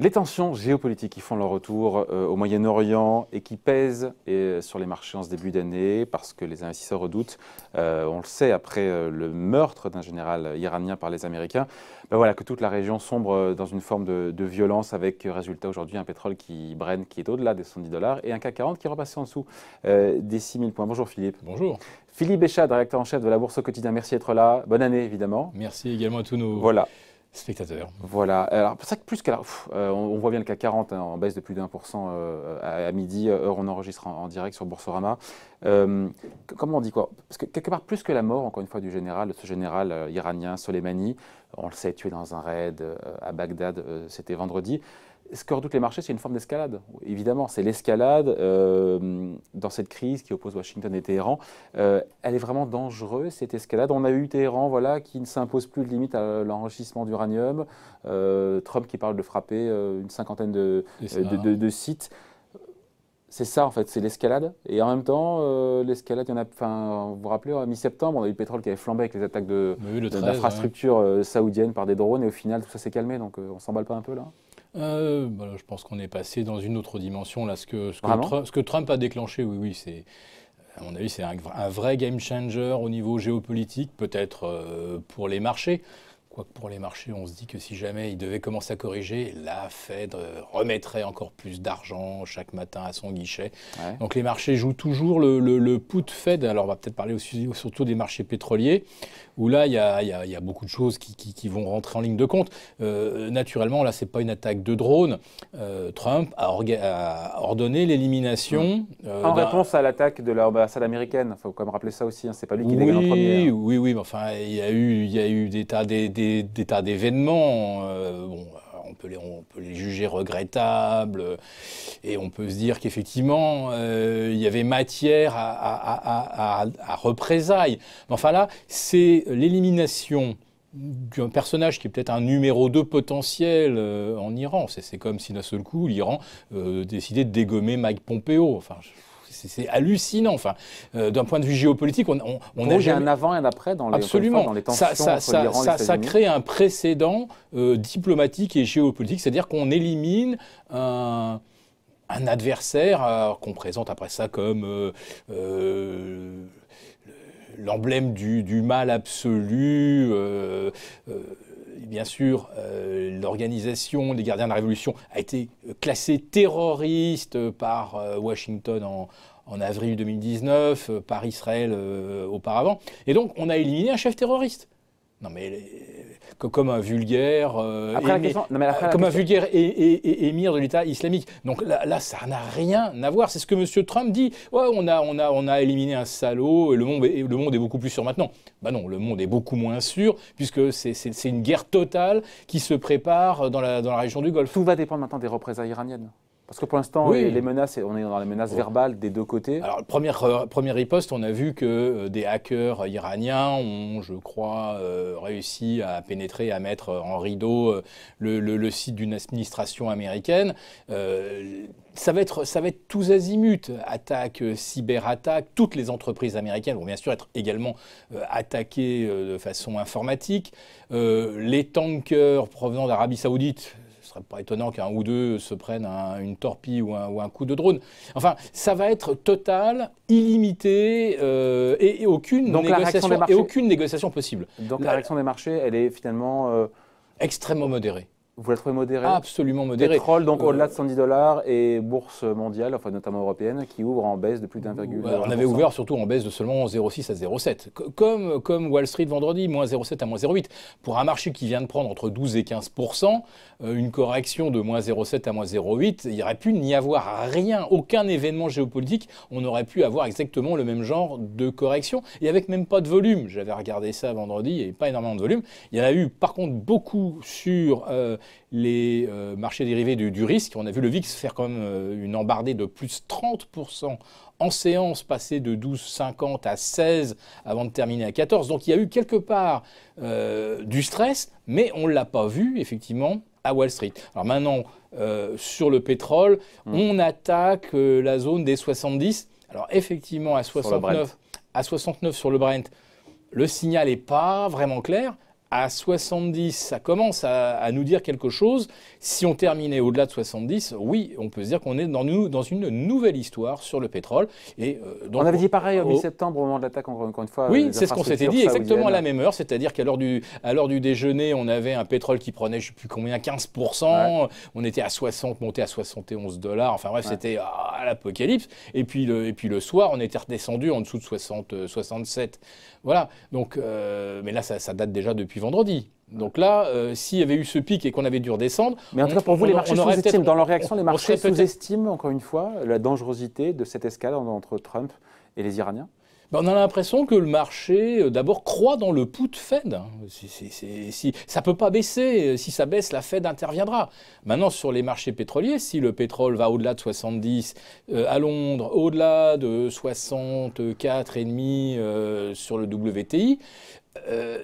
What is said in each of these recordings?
Les tensions géopolitiques qui font leur retour au Moyen-Orient et qui pèsent sur les marchés en ce début d'année parce que les investisseurs redoutent, on le sait après le meurtre d'un général iranien par les Américains, voilà, que toute la région sombre dans une forme de violence avec résultat aujourd'hui un pétrole Brent qui est au-delà des 110 $ et un CAC 40 qui est repassé en dessous des 6000 points. Bonjour Philippe. Bonjour. Philippe Béchade, rédacteur en chef de la Bourse au quotidien. Merci d'être là. Bonne année évidemment. Merci également à tous nos spectateurs. Voilà. Alors, c'est vrai que plus on voit bien le CAC 40 en baisse de plus d'1% à midi, heure on enregistre en direct sur Boursorama. Comment on dit quoi? Parce que quelque part, plus que la mort, encore une fois, de ce général iranien, Soleimani, on le sait, tué dans un raid à Bagdad, c'était vendredi. Ce que redoutent les marchés, c'est une forme d'escalade. Évidemment, c'est l'escalade dans cette crise qui oppose Washington et Téhéran. Elle est vraiment dangereuse, cette escalade. On a eu Téhéran qui ne s'impose plus de limite à l'enrichissement d'uranium. Trump qui parle de frapper une cinquantaine de sites. C'est ça, en fait, c'est l'escalade. Et en même temps, l'escalade, il y en a. Vous vous rappelez, à mi-septembre, on a eu le pétrole qui avait flambé avec les attaques d'infrastructures saoudiennes par des drones. Et au final, tout ça s'est calmé. Donc, on ne s'emballe pas un peu là? Je pense qu'on est passé dans une autre dimension. Là, ce que Trump a déclenché, oui, c'est, à mon avis, c'est un vrai game changer au niveau géopolitique, peut-être pour les marchés. Quoique pour les marchés, on se dit que si jamais il devait commencer à corriger, la Fed remettrait encore plus d'argent chaque matin à son guichet. Ouais. Donc les marchés jouent toujours le put Fed. Alors on va peut-être parler aussi, surtout des marchés pétroliers, où là il y a beaucoup de choses qui vont rentrer en ligne de compte. Naturellement, là c'est pas une attaque de drone. Trump a ordonné l'élimination. En réponse à l'attaque de l'ambassade américaine. Il faut quand même rappeler ça aussi. Hein. C'est pas lui qui dégaine en premier. Hein. Oui, mais enfin il y a eu des tas d'événements, on peut les juger regrettables, et on peut se dire qu'effectivement, il y avait matière à représailles. Mais enfin là, c'est l'élimination d'un personnage qui est peut-être un numéro 2 potentiel en Iran. C'est comme si d'un seul coup, l'Iran décidait de dégommer Mike Pompeo. Enfin, c'est hallucinant. Enfin, d'un point de vue géopolitique, on a un avant et un après dans les tensions entre l'Iran et les États-Unis. Ça crée un précédent diplomatique et géopolitique, c'est-à-dire qu'on élimine un adversaire qu'on présente après ça comme l'emblème du mal absolu. Bien sûr, l'organisation des gardiens de la Révolution a été classée terroriste par Washington en avril 2019, par Israël auparavant. Et donc, on a éliminé un chef terroriste. Non mais comme un vulgaire émir de l'État islamique. Donc là, ça n'a rien à voir. C'est ce que M. Trump dit. Ouais, on a éliminé un salaud et le monde est beaucoup plus sûr maintenant. Ben non, le monde est beaucoup moins sûr puisque c'est une guerre totale qui se prépare dans la région du Golfe. Tout va dépendre maintenant des représailles iraniennes. Parce que pour l'instant, les menaces, on est dans les menaces verbales des deux côtés. Alors, première riposte, on a vu que des hackers iraniens ont, je crois, réussi à pénétrer, à mettre en rideau le site d'une administration américaine. Ça va être tous azimuts, attaques, cyberattaques. Toutes les entreprises américaines vont bien sûr être également attaquées de façon informatique. Les tankers provenant d'Arabie Saoudite, ce ne serait pas étonnant qu'un ou deux se prennent une torpille ou un coup de drone. Enfin, ça va être total, illimité et aucune négociation possible. Donc la réaction des marchés, elle est finalement extrêmement modérée. Vous la trouvez modérée? Absolument modérée. Pétrole, donc au-delà de 110 $ et bourse mondiale, enfin notamment européenne, qui ouvre en baisse de plus d'1,1%. On avait ouvert surtout en baisse de seulement 0,6 à 0,7. Comme Wall Street vendredi, moins 0,7 à moins 0,8. Pour un marché qui vient de prendre entre 12 et 15%, une correction de moins 0,7 à moins 0,8, il n'y aurait pu n'y avoir rien, aucun événement géopolitique. On aurait pu avoir exactement le même genre de correction et avec même pas de volume. J'avais regardé ça vendredi, il n'y avait pas énormément de volume. Il y en a eu par contre beaucoup sur les marchés dérivés du risque. On a vu le VIX faire quand même une embardée de plus 30% en séance, passer de 12,50 à 16 avant de terminer à 14. Donc il y a eu quelque part du stress, mais on ne l'a pas vu effectivement à Wall Street. Alors maintenant, sur le pétrole, on attaque la zone des 70. Alors effectivement, à 69 sur le Brent, le signal n'est pas vraiment clair. À 70, ça commence à nous dire quelque chose. Si on terminait au-delà de 70, oui, on peut se dire qu'on est dans une nouvelle histoire sur le pétrole. Et, donc, on avait dit pareil au mi-septembre, au moment de l'attaque, encore une fois. Oui, c'est ce qu'on s'était dit, exactement à la même heure. C'est-à-dire qu'à l'heure du déjeuner, on avait un pétrole qui prenait, je ne sais plus combien, 15%. Ouais. On était à 60, monté à 71 $. Enfin bref, c'était l'apocalypse. Et puis le soir, on était redescendu en dessous de 67. Voilà. Donc, mais là, ça date déjà depuis vendredi. Donc là, s'il y avait eu ce pic et qu'on avait dû redescendre... Mais en tout cas, pour vous, les marchés sous-estiment. Dans leur réaction, les marchés sous-estiment, encore une fois, la dangerosité de cette escalade entre Trump et les Iraniens. Ben, on a l'impression que le marché, d'abord, croit dans le put Fed. Ça ne peut pas baisser. Si ça baisse, la Fed interviendra. Maintenant, sur les marchés pétroliers, si le pétrole va au-delà de 70 à Londres, au-delà de 64,5 sur le WTI,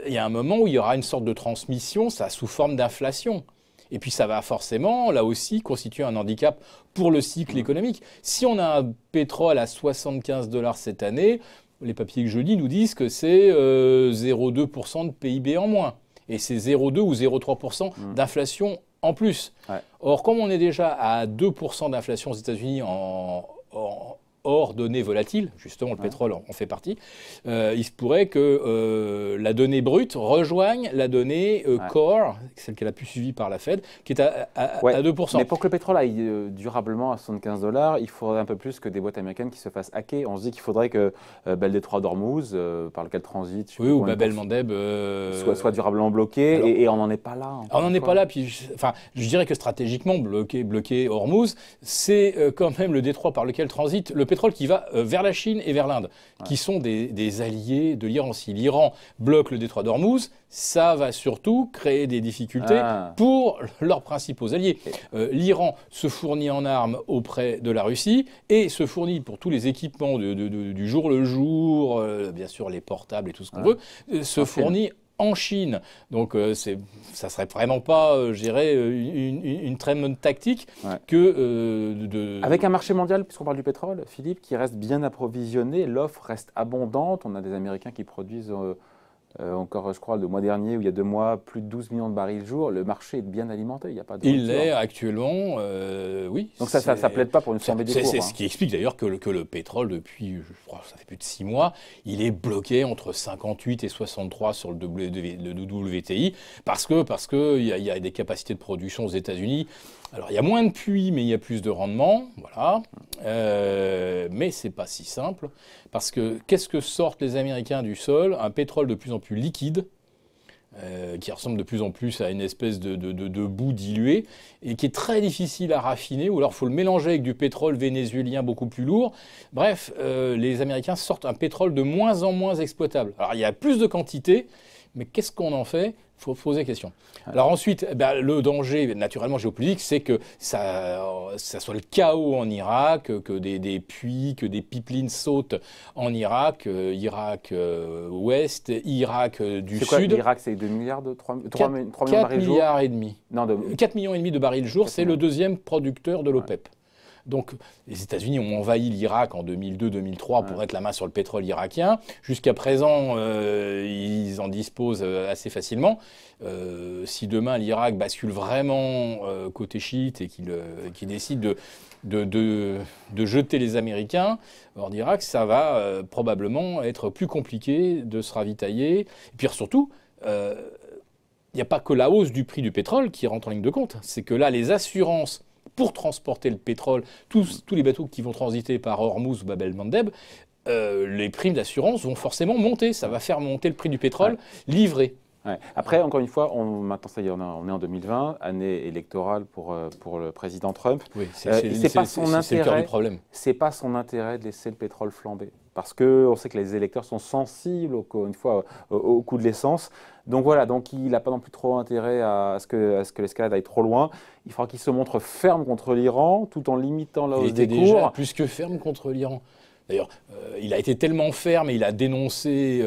il y a un moment où il y aura une sorte de transmission, ça sous forme d'inflation. Et puis ça va forcément, là aussi, constituer un handicap pour le cycle économique. Si on a un pétrole à 75 $ cette année, les papiers que je lis nous disent que c'est 0,2% de PIB en moins. Et c'est 0,2 ou 0,3% d'inflation en plus. Ouais. Or, comme on est déjà à 2% d'inflation aux États-Unis hors données volatiles, justement le pétrole en fait partie, il se pourrait que la donnée brute rejoigne la donnée core, celle qu'elle a pu suivie par la Fed, qui est à 2%. Mais pour que le pétrole aille durablement à 75 $, il faudrait un peu plus que des boîtes américaines qui se fassent hacker. On se dit qu'il faudrait que le détroit d'Ormuz, par lequel transite... ou Bab el-Mandeb... soit durablement bloqué, alors, et on n'en est pas là. On n'en est pas là, puis je dirais que stratégiquement, bloquer Ormuz, c'est quand même le détroit par lequel transite le pétrole qui va vers la Chine et vers l'Inde, qui sont des alliés de l'Iran. Si l'Iran bloque le détroit d'Ormuz, ça va surtout créer des difficultés pour leurs principaux alliés. L'Iran se fournit en armes auprès de la Russie et se fournit pour tous les équipements du jour le jour, bien sûr les portables et tout ce qu'on veut, se fournit en Chine. Donc ça serait vraiment pas, je dirais, une très bonne tactique que Avec un marché mondial, puisqu'on parle du pétrole, Philippe, qui reste bien approvisionné, l'offre reste abondante. On a des Américains qui produisent encore, je crois, le mois dernier ou il y a 2 mois, plus de 12 millions de barils le jour. Le marché est bien alimenté, il n'y a pas de Il l'est actuellement, oui. Donc ça ne plaide pas pour une flambée des cours. C'est ce qui explique d'ailleurs que le pétrole, depuis, je crois, ça fait plus de 6 mois, il est bloqué entre 58 et 63 sur le WTI, parce que il y a des capacités de production aux États-Unis. Alors, il y a moins de puits, mais il y a plus de rendement, voilà. Mais c'est pas si simple, parce que qu'est-ce que sortent les Américains du sol? Un pétrole de plus en plus liquide, qui ressemble de plus en plus à une espèce de boue diluée, et qui est très difficile à raffiner, ou alors il faut le mélanger avec du pétrole vénézuélien beaucoup plus lourd. Bref, les Américains sortent un pétrole de moins en moins exploitable. Alors, il y a plus de quantité, mais qu'est-ce qu'on en fait? Il faut poser la question. Alors ensuite, le danger, naturellement géopolitique, c'est que ça soit le chaos en Irak, que des puits, que des pipelines sautent en Irak, Irak ouest, Irak du sud. C'est quoi l'Irak? C'est 2 milliards de 3 millions de barils jour. 4 milliards et demi. 4,5 millions de barils jour, c'est le deuxième producteur de l'OPEP. Donc, les États-Unis ont envahi l'Irak en 2002-2003 pour mettre la main sur le pétrole irakien. Jusqu'à présent, ils en disposent assez facilement. Si demain l'Irak bascule vraiment côté chiite et qu'il décide de jeter les Américains hors d'Irak, ça va probablement être plus compliqué de se ravitailler. Et puis surtout, il n'y a pas que la hausse du prix du pétrole qui rentre en ligne de compte. C'est que là, les assurances pour transporter le pétrole, tous les bateaux qui vont transiter par Hormuz ou Bab el-Mandeb, les primes d'assurance vont forcément monter. Ça va faire monter le prix du pétrole livré. Ouais. Après, encore une fois, maintenant, ça y est, on est en 2020, année électorale pour le président Trump. Oui, c'est pas son intérêt. C'est le cœur du problème. C'est pas son intérêt de laisser le pétrole flamber, parce que on sait que les électeurs sont sensibles, encore une fois, au coût de l'essence. Donc voilà, donc il n'a pas non plus trop intérêt à ce que l'escalade aille trop loin. Il faudra qu'il se montre ferme contre l'Iran, tout en limitant la hausse des cours. Déjà plus que ferme contre l'Iran. D'ailleurs, il a été tellement ferme et il a dénoncé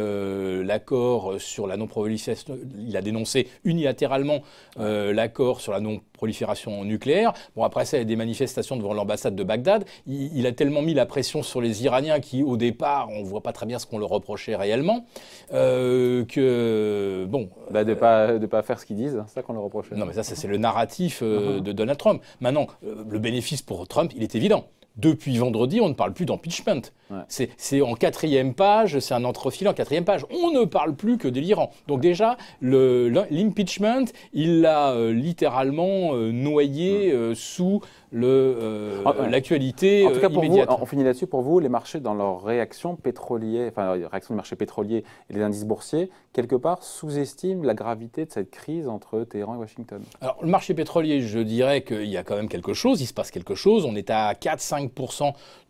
l'accord sur la non-prolifération, il a dénoncé unilatéralement l'accord sur la non-prolifération nucléaire. Bon, après ça, il y a des manifestations devant l'ambassade de Bagdad. Il a tellement mis la pression sur les Iraniens qui, au départ, on ne voit pas très bien ce qu'on leur reprochait réellement, que, bon... de pas faire ce qu'ils disent, c'est ça qu'on leur reprochait. Non, mais ça, c'est le narratif de Donald Trump. Maintenant, le bénéfice pour Trump, il est évident. Depuis vendredi, on ne parle plus d'impeachment. Ouais. C'est en 4e page, c'est un entrefilet en 4e page. On ne parle plus que de l'Iran. Donc déjà, l'impeachment, il l'a littéralement noyé sous l'actualité en tout cas, pour immédiate. Vous, on finit là-dessus. Pour vous, les marchés, dans leur réaction pétrolière, enfin, la réaction du marché pétrolier et les indices boursiers, quelque part, sous-estiment la gravité de cette crise entre Téhéran et Washington. Alors, le marché pétrolier, je dirais qu'il y a quand même quelque chose, il se passe quelque chose. On est à 4-5%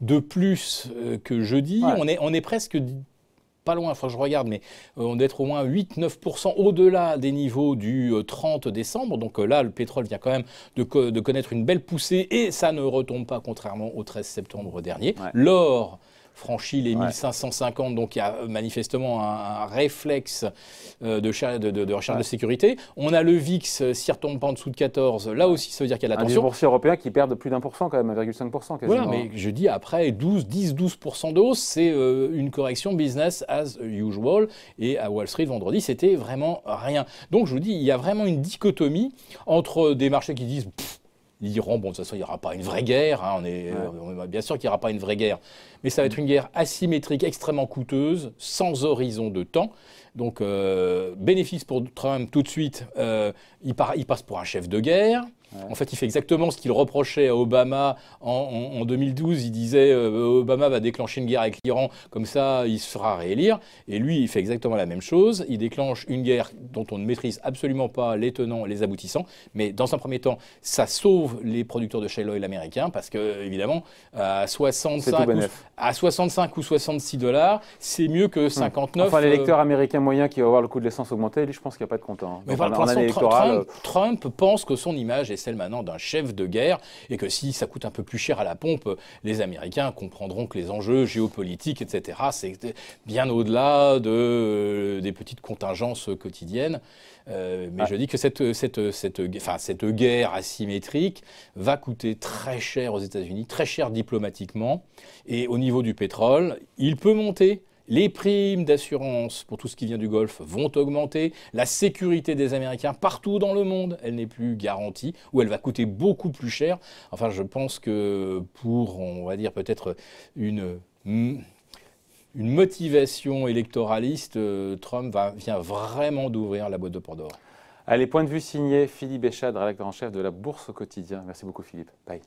de plus que jeudi. Ouais. On est presque pas loin, enfin je regarde, mais on doit être au moins 8-9% au-delà des niveaux du 30 décembre. Donc là, le pétrole vient quand même de connaître une belle poussée et ça ne retombe pas contrairement au 13 septembre dernier. Ouais. L'or franchit les 1550, donc il y a manifestement un réflexe de recherche de sécurité. On a le VIX, s'il ne retombe pas en dessous de 14, là aussi ça veut dire qu'il y a l'attention. Un boursier européen qui perd de plus d'1% quand même, 1,5% quasiment. Voilà, mais je dis après 10-12% de hausse, c'est une correction business as usual. Et à Wall Street vendredi, c'était vraiment rien. Donc je vous dis, il y a vraiment une dichotomie entre des marchés qui disent... L'Iran, bon, de toute façon, il n'y aura pas une vraie guerre. Hein, on est bien sûr qu'il n'y aura pas une vraie guerre. Mais ça va être une guerre asymétrique, extrêmement coûteuse, sans horizon de temps. Donc, bénéfice pour Trump tout de suite, il passe pour un chef de guerre. Ouais. En fait, il fait exactement ce qu'il reprochait à Obama en 2012. Il disait Obama va déclencher une guerre avec l'Iran, comme ça il se fera réélire. Et lui, il fait exactement la même chose. Il déclenche une guerre dont on ne maîtrise absolument pas les tenants et les aboutissants. Mais dans un premier temps, ça sauve les producteurs de shale oil américains parce que, évidemment, à 65 ou 66 $, c'est mieux que 59. Enfin, l'électeur américain moyen qui va voir le coût de l'essence augmenter, lui, je pense qu'il n'y a pas de content. Mais pour Trump pense que son image est celle maintenant d'un chef de guerre et que si ça coûte un peu plus cher à la pompe, les Américains comprendront que les enjeux géopolitiques, etc., c'est bien au-delà des petites contingences quotidiennes. Mais je dis que cette guerre asymétrique va coûter très cher aux États-Unis, très cher diplomatiquement. Et au niveau du pétrole, il peut monter. Les primes d'assurance pour tout ce qui vient du Golfe vont augmenter. La sécurité des Américains partout dans le monde, elle n'est plus garantie ou elle va coûter beaucoup plus cher. Enfin, je pense que pour, on va dire peut-être une motivation électoraliste, Trump vient vraiment d'ouvrir la boîte de Pandore. Allez, point de vue signé Philippe Béchade, rédacteur en chef de la Bourse au quotidien. Merci beaucoup Philippe. Bye.